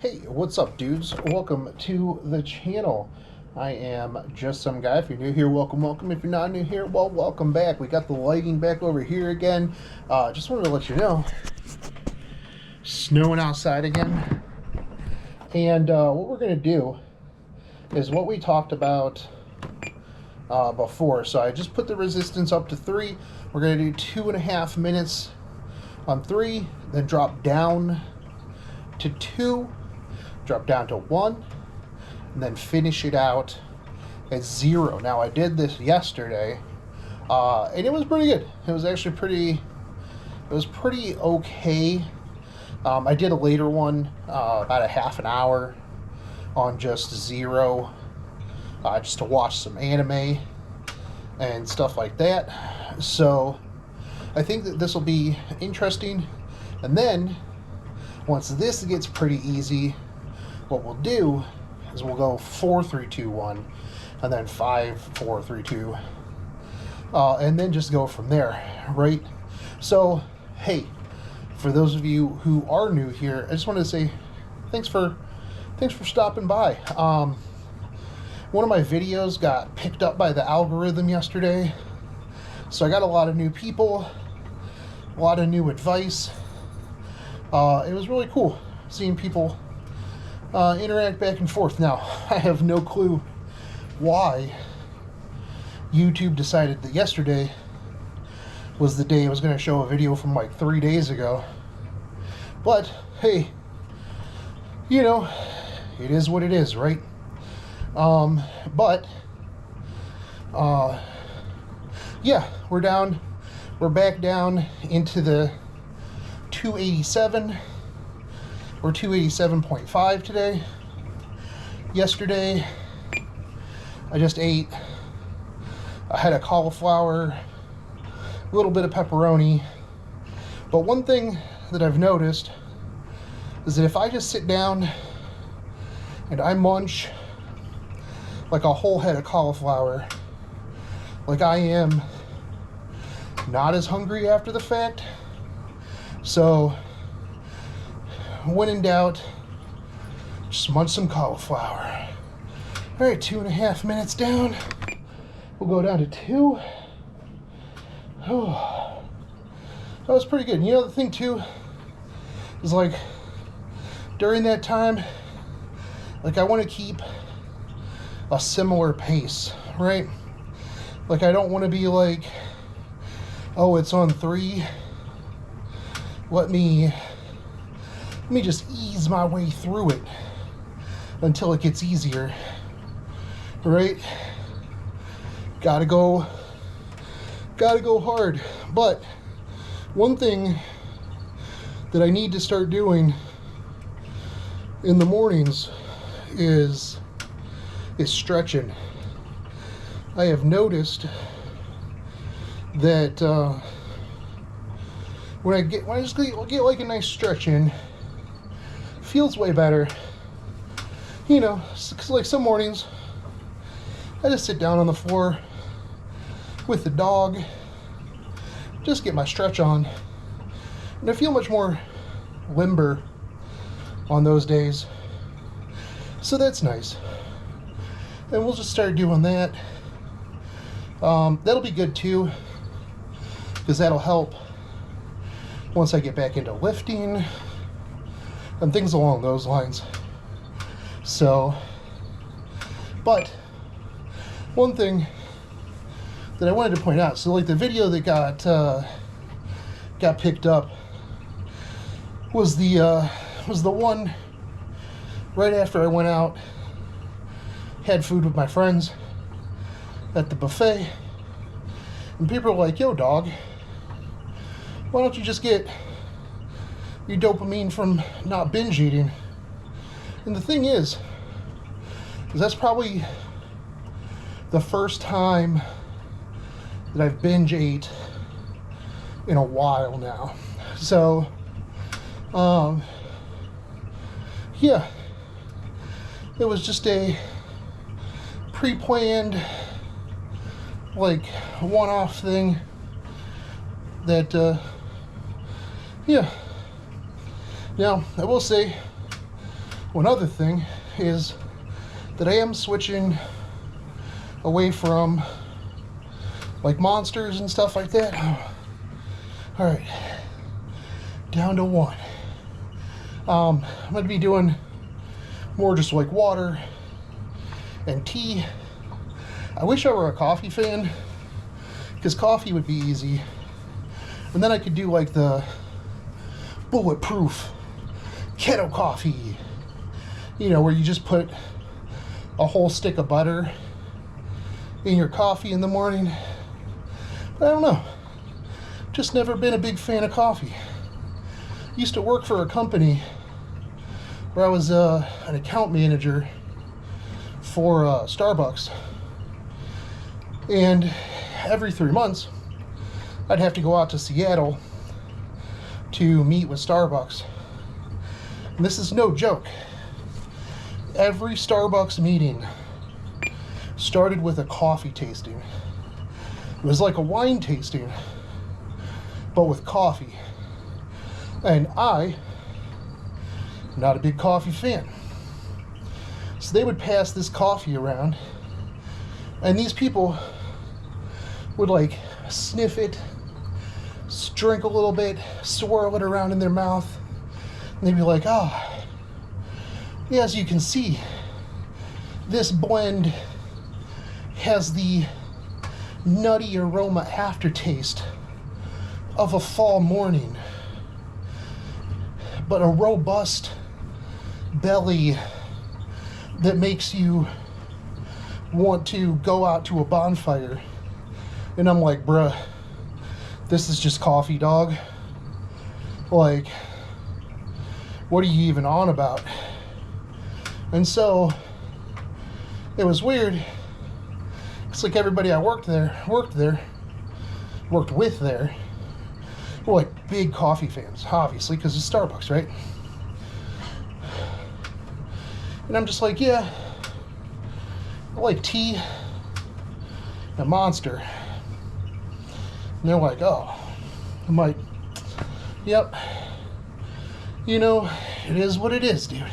Hey, what's up, dudes? Welcome to the channel. I am just some guy. If you're new here, welcome, welcome. If you're not new here, well, welcome back. We got the lighting back over here again. Just wanted to let you know, snowing outside again. And what we're going to do is what we talked about before. So I just put the resistance up to 3. We're going to do 2.5 minutes on 3, then drop down to 2, drop down to 1, and then finish it out at 0. Now I did this yesterday, and it was pretty good. It was actually pretty okay. I did a later one, about a half an hour on just 0, just to watch some anime and stuff like that. So I think that this will be interesting. And then once this gets pretty easy, what we'll do is we'll go 4, 3, 2, 1, and then 5, 4, 3, 2, and then just go from there, right? So, hey, for those of you who are new here, I just wanted to say thanks for stopping by. One of my videos got picked up by the algorithm yesterday, so I got a lot of new people, a lot of new advice. It was really cool seeing people interact back and forth. Now, I have no clue why YouTube decided that yesterday was the day it was going to show a video from like 3 days ago. But, hey, you know, it is what it is, right? Yeah, we're back down into the 287. We're 287.5 today. Yesterday, I just ate a head of cauliflower, a little bit of pepperoni. But one thing that I've noticed is that if I just sit down and I munch like a whole head of cauliflower, like I am not as hungry after the fact. So when in doubt, just munch some cauliflower. All right, 2.5 minutes down. We'll go down to 2. Oh, that was pretty good. You know, the thing too is, like, during that time, like, I want to keep a similar pace, right? Like, I don't want to be like, oh, it's on 3. Let me just ease my way through it until it gets easier, right? Gotta go hard. But one thing that I need to start doing in the mornings is stretching. I have noticed that when I just get like a nice stretch in, feels way better. You know, cause like some mornings I just sit down on the floor with the dog, just get my stretch on, and I feel much more limber on those days. So that's nice. And we'll just start doing that. That'll be good too, because that'll help once I get back into lifting and things along those lines. So, but one thing that I wanted to point out, so like the video that got picked up was the one right after I went out, had food with my friends at the buffet, and people were like, yo, dog, why don't you just get your dopamine from not binge eating? And the thing is that's probably the first time that I've binge ate in a while now. So, yeah, it was just a pre-planned, like, one-off thing that, yeah. Now, I will say, One other thing is that I am switching away from like monsters and stuff like that. All right, down to one. I'm going to be doing more just like water and tea. I wish I were a coffee fan, because coffee would be easy. And then I could do like the bulletproof keto coffee, you know, where you just put a whole stick of butter in your coffee in the morning. But I don't know. Just never been a big fan of coffee. Used to work for a company where I was an account manager for Starbucks. And every 3 months, I'd have to go out to Seattle to meet with Starbucks. And this is no joke. Every Starbucks meeting started with a coffee tasting. It was like a wine tasting, but with coffee. And I'm not a big coffee fan. So they would pass this coffee around, and these people would like sniff it, drink a little bit, swirl it around in their mouth, and they'd be like, "Ah, yeah, as you can see, this blend has the nutty aroma aftertaste of a fall morning, but a robust belly that makes you want to go out to a bonfire." And I'm like, bruh, this is just coffee, dog. Like, what are you even on about? And so it was weird. It's like everybody I worked with there, were like big coffee fans, obviously, because it's Starbucks, right? And I'm just like, yeah, I like tea and Monster. And they're like, oh. I'm like, yep. You know, it is what it is, dude.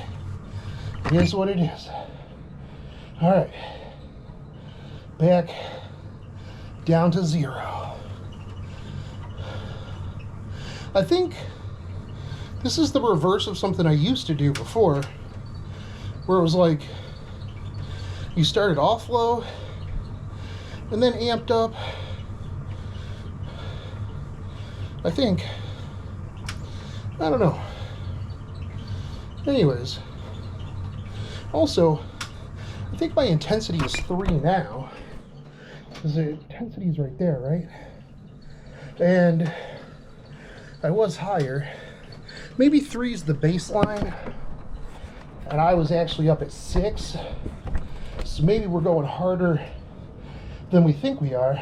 It is what it is. All right. Back down to 0. I think this is the reverse of something I used to do before, where it was like you started off low and then amped up. I think. I don't know. Anyways. Also, I think my intensity is 3 now. Because the intensity is right there, right? And I was higher. Maybe 3 is the baseline. And I was actually up at 6. So maybe we're going harder than we think we are,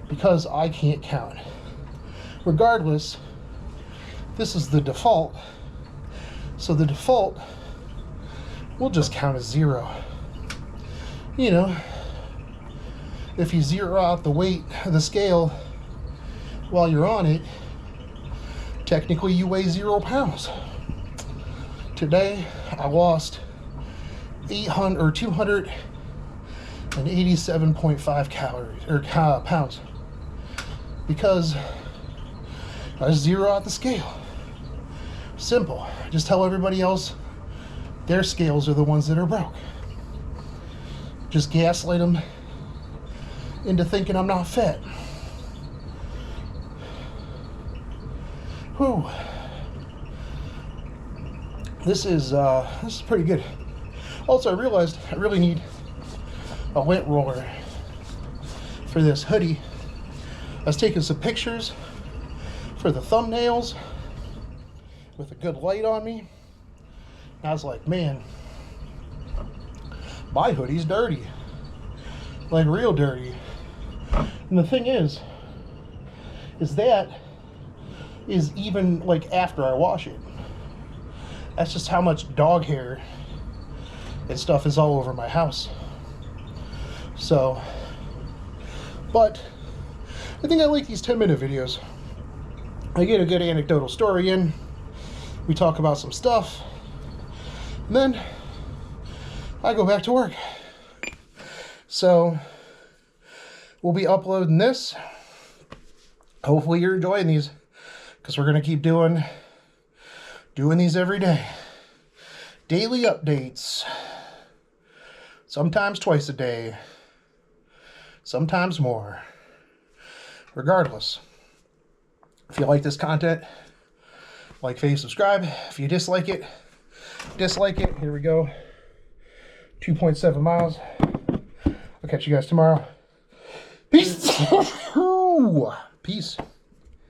because I can't count. Regardless, this is the default. So the default, we'll just count as 0. You know, if you zero out the weight of the scale while you're on it, technically you weigh 0 pounds. Today, I lost 287.5 calories, or pounds, because I zero out the scale. Simple. Just tell everybody else their scales are the ones that are broke. Just gaslight them into thinking I'm not fat. Whew. This is pretty good. Also, I realized I really need a lint roller for this hoodie. I was taking some pictures for the thumbnails with a good light on me. And I was like, man, my hoodie's dirty. Like real dirty. And the thing is that is even like after I wash it. That's just how much dog hair and stuff is all over my house. So, but I think I like these 10-minute videos. I get a good anecdotal story in. We talk about some stuff. And then I go back to work. So we'll be uploading this. Hopefully you're enjoying these, because we're going to keep doing these every day. Daily updates. Sometimes twice a day. Sometimes more. Regardless. If you like this content, like, fave, subscribe. If you dislike it, dislike it. Here we go. 2.7 miles. I'll catch you guys tomorrow. Peace. Peace.